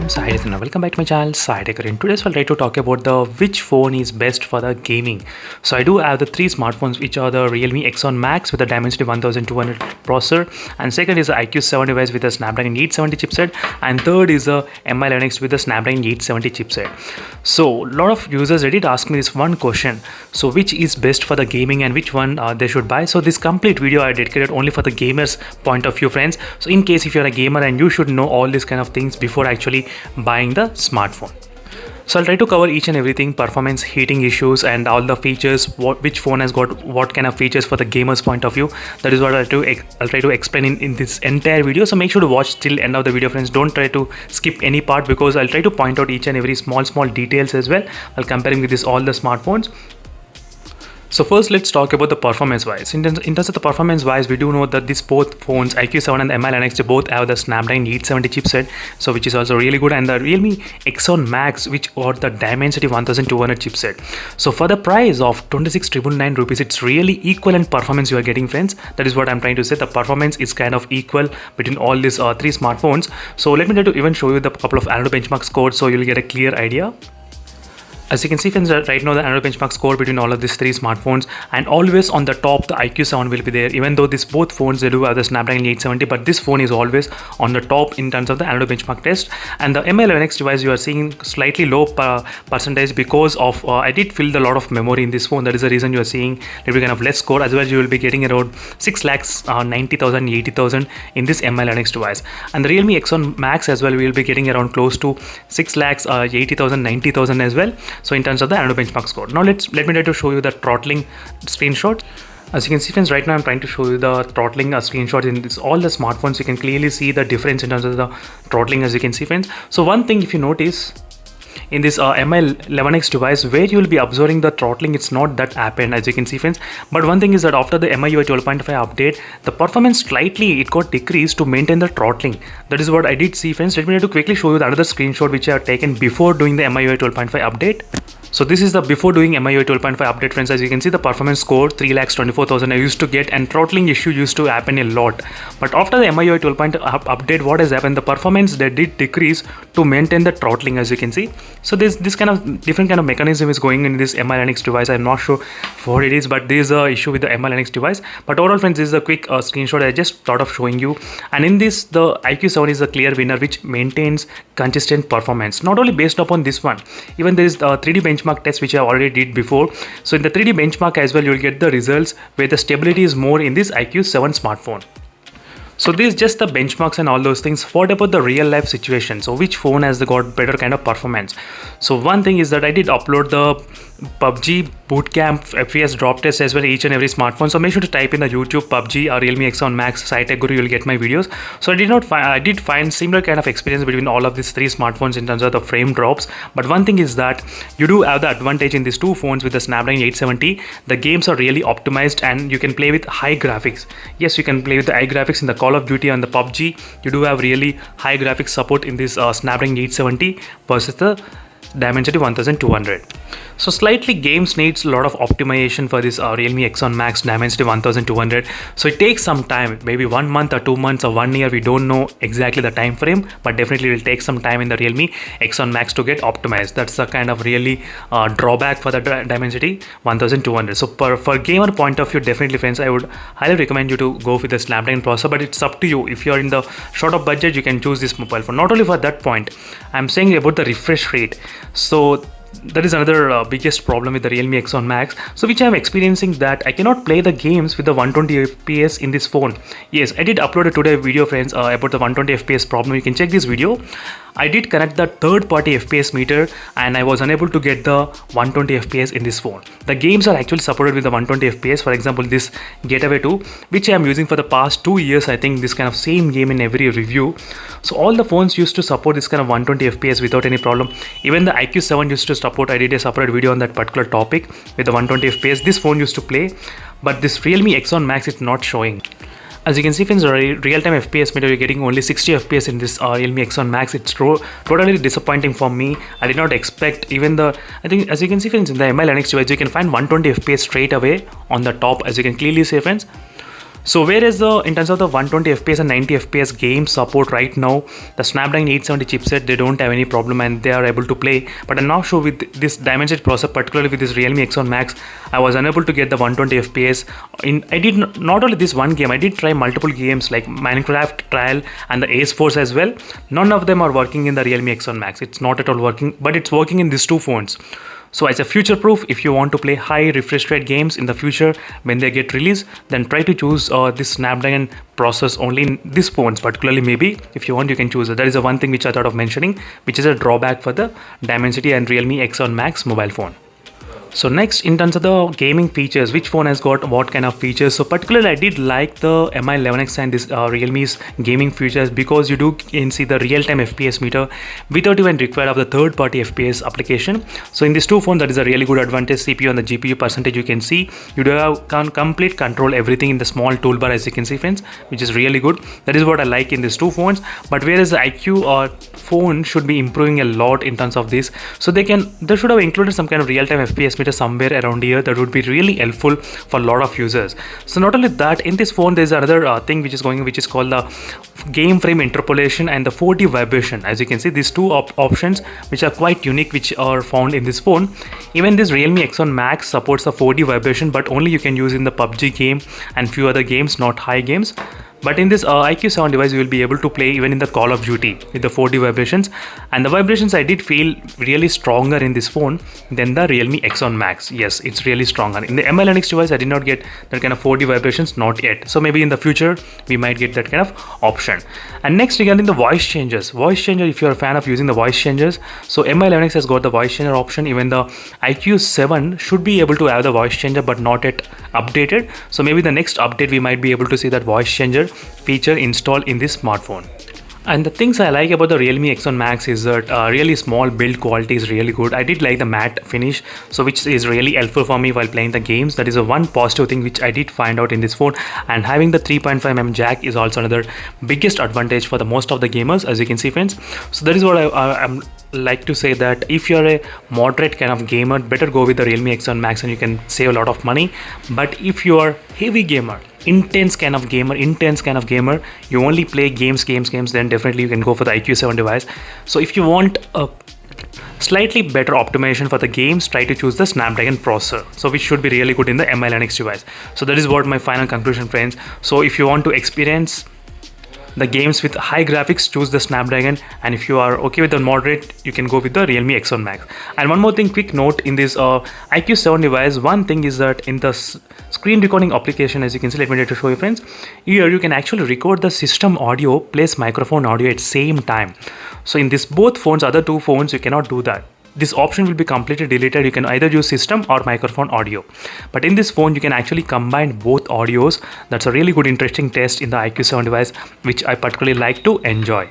Sahid and welcome back to my channel Sahid. In today's I'll try to talk about the which phone is best for the gaming. So I do have the three smartphones, which are the Realme X7 Max with a Dimensity 1200 processor, and second is the iQOO device with a Snapdragon 870 chipset, and third is the Mi11X with the Snapdragon 870 chipset. So a lot of users did ask me this one question: so which is best for the gaming and which one they should buy? So this complete video I dedicated only for the gamers point of view, friends. So in case if you're a gamer and you should know all these kind of things before actually buying the smartphone. So I'll try to cover each and everything: performance, heating issues, and all the features, which phone has got what kind of features for the gamers point of view. That is what I'll try to explain in this entire video. So make sure to watch till end of the video, friends. Don't try to skip any part, because I'll try to point out each and every small details as well while comparing with all the smartphones. So first, let's talk about the performance wise. In terms of the performance wise, we do know that these both phones, iQOO and the Mi11X, they both have the Snapdragon 870 chipset, so which is also really good, and the Realme X7 Max, which got the Dimensity 1200 chipset. So for the price of 26,999 rupees, it's really equivalent performance you are getting, friends. That is what I'm trying to say. The performance is kind of equal between all these three smartphones. So let me try to even show you the couple of Antutu benchmark scores, so you'll get a clear idea. As you can see, friends, right now the Antutu benchmark score between all of these three smartphones, and always on the top the iQOO will be there. Even though these both phones, they do have the Snapdragon 870, but this phone is always on the top in terms of the Antutu benchmark test. And the Mi11X device, you are seeing slightly low percentage because of I did fill a lot of memory in this phone. That is the reason you are seeing a little kind of less score. As well, you will be getting around 6,90,000, 80,000 in this Mi11X device. And the Realme X1 Max as well, we will be getting around close to 6,80,000, 90,000 as well. So in terms of the Antutu benchmark score. Now let me try to show you the throttling screenshot. As you can see, friends, right now I'm trying to show you the throttling screenshots in all the smartphones. You can clearly see the difference in terms of the throttling, as you can see, friends. So one thing, if you notice, in this Mi11X device, where you will be observing the throttling, it's not that happened, as you can see, friends. But one thing is that after the MIUI 12.5 update, the performance slightly it got decreased to maintain the throttling. That is what I did see, friends. Let me try to quickly show you the another screenshot which I have taken before doing the MIUI 12.5 update. So this is the before doing MIUI 12.5 update, friends. As you can see, the performance score 3,24,000 I used to get, and throttling issue used to happen a lot. But after the MIUI 12.5 update, what has happened? The performance that did decrease to maintain the throttling, as you can see. So this kind of different kind of mechanism is going in this Mi11X device. I'm not sure what it is, but there is a issue with the Mi11X device. But overall, friends, this is a quick screenshot I just thought of showing you. And in this, the iQOO is the clear winner, which maintains consistent performance. Not only based upon this one, even there is the 3D benchmark test which I already did before. So in the 3D benchmark as well, you will get the results where the stability is more in this iQOO smartphone. So this is just the benchmarks and all those things. What about the real life situation? So which phone has got better kind of performance? So one thing is that I did upload the PUBG bootcamp FPS drop test as well each and every smartphone. So make sure to type in the YouTube PUBG or Realme X7 Max site guru, you will get my videos. So I did find similar kind of experience between all of these three smartphones in terms of the frame drops. But one thing is that you do have the advantage in these two phones with the Snapdragon 870. The games are really optimized and you can play with high graphics. Yes, you can play with the high graphics in the Call of Duty and the PUBG. You do have really high graphics support in this Snapdragon 870 versus the Dimensity 1200. So slightly games needs a lot of optimization for this Realme X1 Max Dimensity 1200. So it takes some time, maybe 1 month or 2 months or 1 year. We don't know exactly the time frame, but definitely it will take some time in the Realme X1 Max to get optimized. That's the kind of really drawback for the Dimensity 1200. So for gamer point of view, definitely, friends, I would highly recommend you to go with the Snapdragon processor, but it's up to you. If you're in the short of budget, you can choose this mobile phone. Not only for that point, I'm saying about the refresh rate. So that is another biggest problem with the Realme X1 Max. So which I am experiencing that I cannot play the games with the 120 FPS in this phone. Yes, I did upload today a video, friends, about the 120 FPS problem. You can check this video. I did connect the third-party FPS meter and I was unable to get the 120 FPS in this phone. The games are actually supported with the 120 FPS. For example, this Getaway 2, which I am using for the past 2 years. I think this kind of same game in every review. So all the phones used to support this kind of 120 FPS without any problem. Even the iQOO used to support. I did a separate video on that particular topic with the 120 FPS. This phone used to play, but this Realme X1 Max is not showing. As you can see, friends, real-time FPS meter, you're getting only 60 FPS in this Realme X1 Max. It's totally disappointing for me. I did not expect even the, I think, as you can see, friends, in the Mi11X device, you can find 120 FPS straight away on the top, as you can clearly see, friends. So whereas in terms of the 120 FPS and 90 FPS game support right now, the Snapdragon 870 chipset, they don't have any problem and they are able to play. But I'm not sure with this Dimensity processor, particularly with this Realme X7 Max, I was unable to get the 120 FPS. I did not only this one game, I did try multiple games like Minecraft Trial and the Ace Force as well. None of them are working in the Realme X7 Max. It's not at all working, but it's working in these two phones. So as a future proof, if you want to play high refresh rate games in the future when they get released, then try to choose this Snapdragon process only in these phones. Particularly, maybe if you want, you can choose it. That is the one thing which I thought of mentioning, which is a drawback for the Dimensity and Realme X7 Max mobile phone. So next, in terms of the gaming features, which phone has got what kind of features? So particularly I did like the Mi11X and this Realme's gaming features, because you can see the real-time FPS meter without even require of the third-party FPS application. So in these two phones, that is a really good advantage. CPU and the GPU percentage, you can see you do have complete control everything in the small toolbar, as you can see, friends, which is really good. That is what I like in these two phones. But whereas the iQOO phone should be improving a lot in terms of this, so they should have included some kind of real-time FPS meter somewhere around here. That would be really helpful for a lot of users. So not only that, in this phone there's another thing which is called the game frame interpolation and the 4D vibration. As you can see, these two options which are quite unique, which are found in this phone. Even this Realme X7 Max supports the 4D vibration, but only you can use in the PUBG game and few other games, not high games. But in this iQOO device, you will be able to play even in the Call of Duty with the 4D vibrations. And the vibrations I did feel really stronger in this phone than the Realme X7 Max. Yes, it's really stronger. In the Mi11X device, I did not get that kind of 4D vibrations, not yet. So maybe in the future, we might get that kind of option. And next, regarding the voice changers. Voice changer, if you're a fan of using the voice changers, so Mi11X has got the voice changer option. Even the iQOO 7 should be able to have the voice changer, but not yet updated. So maybe the next update, we might be able to see that voice changer feature installed in this smartphone. And the things I like about the Realme X7 Max is that really small build quality is really good. I did like the matte finish, so which is really helpful for me while playing the games. That is a one positive thing which I did find out in this phone. And having the 3.5mm jack is also another biggest advantage for the most of the gamers, as you can see, friends. So that is what I'm like to say, that if you're a moderate kind of gamer, better go with the Realme X7 Max and you can save a lot of money. But if you are heavy gamer, intense kind of gamer, you only play games, then definitely you can go for the iQOO 7 device. So if you want a slightly better optimization for the games, try to choose the Snapdragon processor, so which should be really good in the Mi11X device. So that is what my final conclusion, friends. So if you want to experience the games with high graphics, choose the Snapdragon, and if you are okay with the moderate, you can go with the Realme X7 Max. And one more thing, quick note, in this iQOO 7 device, one thing is that in the screen recording application, as you can see, let me try to show you, friends, here you can actually record the system audio plus microphone audio at same time. So in this both phones, other two phones, you cannot do that. This option will be completely deleted. You can either use system or microphone audio, but in this phone you can actually combine both audios. That's a really good interesting test in the iQOO 7 device, which I particularly like to enjoy.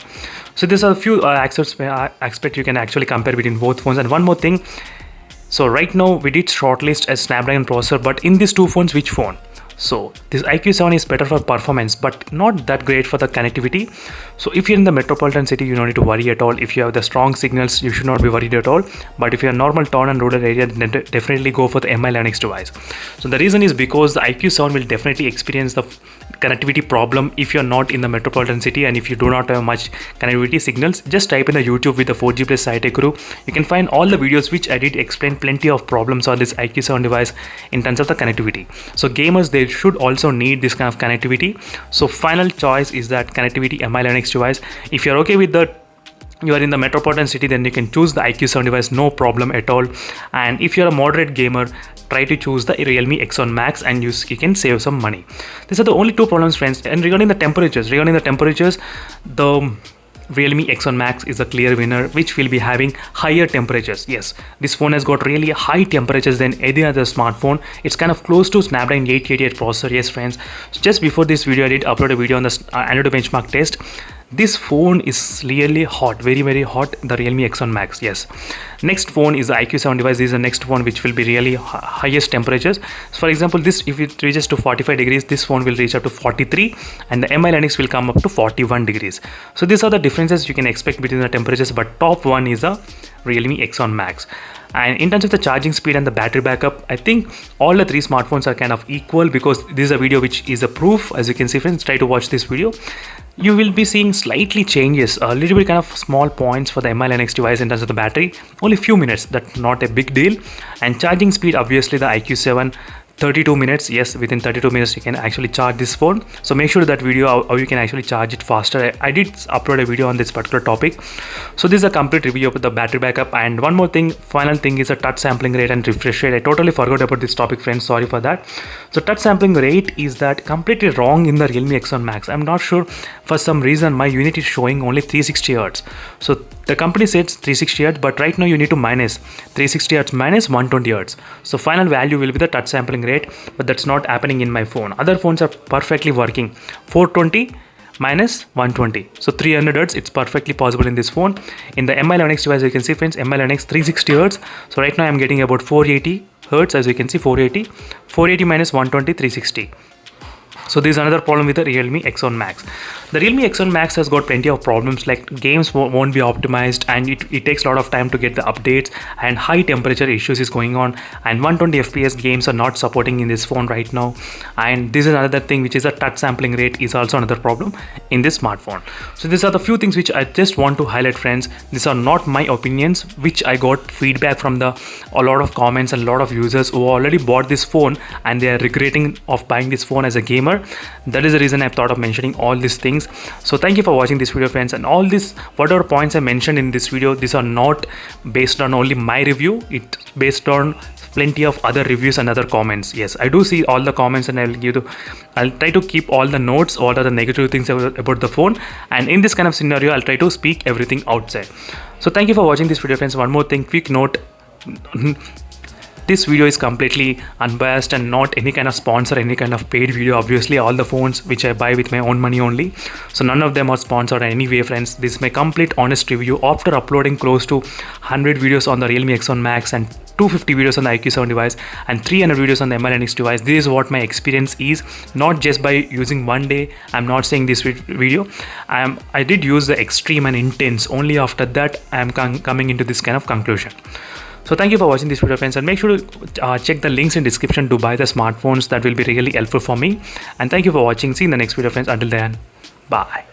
So these are a few aspects you can actually compare between both phones. And one more thing, so right now we did shortlist as Snapdragon processor, but in these two phones, which phone? So this iQOO 7 is better for performance, but not that great for the connectivity. So if you're in the metropolitan city, you don't need to worry at all. If you have the strong signals, you should not be worried at all. But if you're a normal town and rural area, then definitely go for the Mi11X device. So the reason is because the iQOO 7 will definitely experience the connectivity problem if you're not in the metropolitan city, and if you do not have much connectivity signals. Just type in the YouTube with the 4G plus iQOO. You can find all the videos which I did explain plenty of problems on this iQOO 7 device in terms of the connectivity. So gamers, they should also need this kind of connectivity. So final choice is that connectivity Mi11X device. If you're okay with that, you are in the metropolitan city, then you can choose the iQOO 7 device, no problem at all. And if you're a moderate gamer, try to choose the Realme X7 Max and you can save some money. These are the only two problems, friends. And regarding the temperatures, the Realme X7 Max is a clear winner, which will be having higher temperatures. Yes, this phone has got really high temperatures than any other smartphone. It's kind of close to Snapdragon 888 processor. Yes, friends. So just before this video, I did upload a video on the Antutu benchmark test. This phone is really hot, very very hot, the Realme X7 Max. Yes, next phone is the iQOO device. This is the next one which will be really highest temperatures. So for example, this, if it reaches to 45 degrees, this phone will reach up to 43, and the MI Linux will come up to 41 degrees. So these are the differences you can expect between the temperatures, but top one is the Realme X7 Max. And in terms of the charging speed and the battery backup, I think all the three smartphones are kind of equal, because this is a video which is a proof. As you can see friends, try to watch this video. You will be seeing slightly changes, a little bit kind of small points for the MI Linux device in terms of the battery. Only few minutes, that's not a big deal. And charging speed, obviously the iQOO 7, 32 minutes. Yes, within 32 minutes you can actually charge this phone. So make sure that video how you can actually charge it faster. I did upload a video on this particular topic. So this is a complete review of the battery backup. And one more thing, final thing, is a touch sampling rate and refresh rate. I totally forgot about this topic friends, sorry for that. So touch sampling rate is that completely wrong in the Realme X7 Max. I'm not sure, for some reason my unit is showing only 360 Hz. So the company says 360 Hz, but right now you need to minus 360 Hz minus 120 Hz. So final value will be the touch sampling rate, but that's not happening in my phone. Other phones are perfectly working. 420 minus 120, so 300 Hz, it's perfectly possible in this phone. In the MI Linux device, you can see friends, MI Linux 360 Hz. So right now I'm getting about 480 Hz, as you can see, 480 minus 120, 360. So this is another problem with the Realme X7 Max. The Realme X7 Max has got plenty of problems, like games won't be optimized, and it takes a lot of time to get the updates, and high temperature issues is going on, and 120 FPS games are not supporting in this phone right now. And this is another thing, which is a touch sampling rate is also another problem in this smartphone. So these are the few things which I just want to highlight friends. These are not my opinions, which I got feedback from a lot of comments and a lot of users who already bought this phone and they are regretting of buying this phone as a gamer. That is the reason I thought of mentioning all these things. So thank you for watching this video friends, and all this whatever points I mentioned in this video, these are not based on only my review, it's based on plenty of other reviews and other comments. Yes, I do see all the comments, and I'll try to keep all the notes, all the negative things about the phone, and in this kind of scenario I'll try to speak everything outside. So thank you for watching this video friends. One more thing, quick note, this video is completely unbiased and not any kind of sponsor, any kind of paid video. Obviously all the phones which I buy with my own money only, so none of them are sponsored in any way friends. This is my complete honest review after uploading close to 100 videos on the Realme X7 Max and 250 videos on the iQOO device and 300 videos on the MI Linux device. This is what my experience is, not just by using one day. I'm not saying this video, I did use the extreme and intense. Only after that I am coming into this kind of conclusion. So thank you for watching this video friends, and make sure to check the links in description to buy the smartphones. That will be really helpful for me. And thank you for watching. See you in the next video friends. Until then, bye.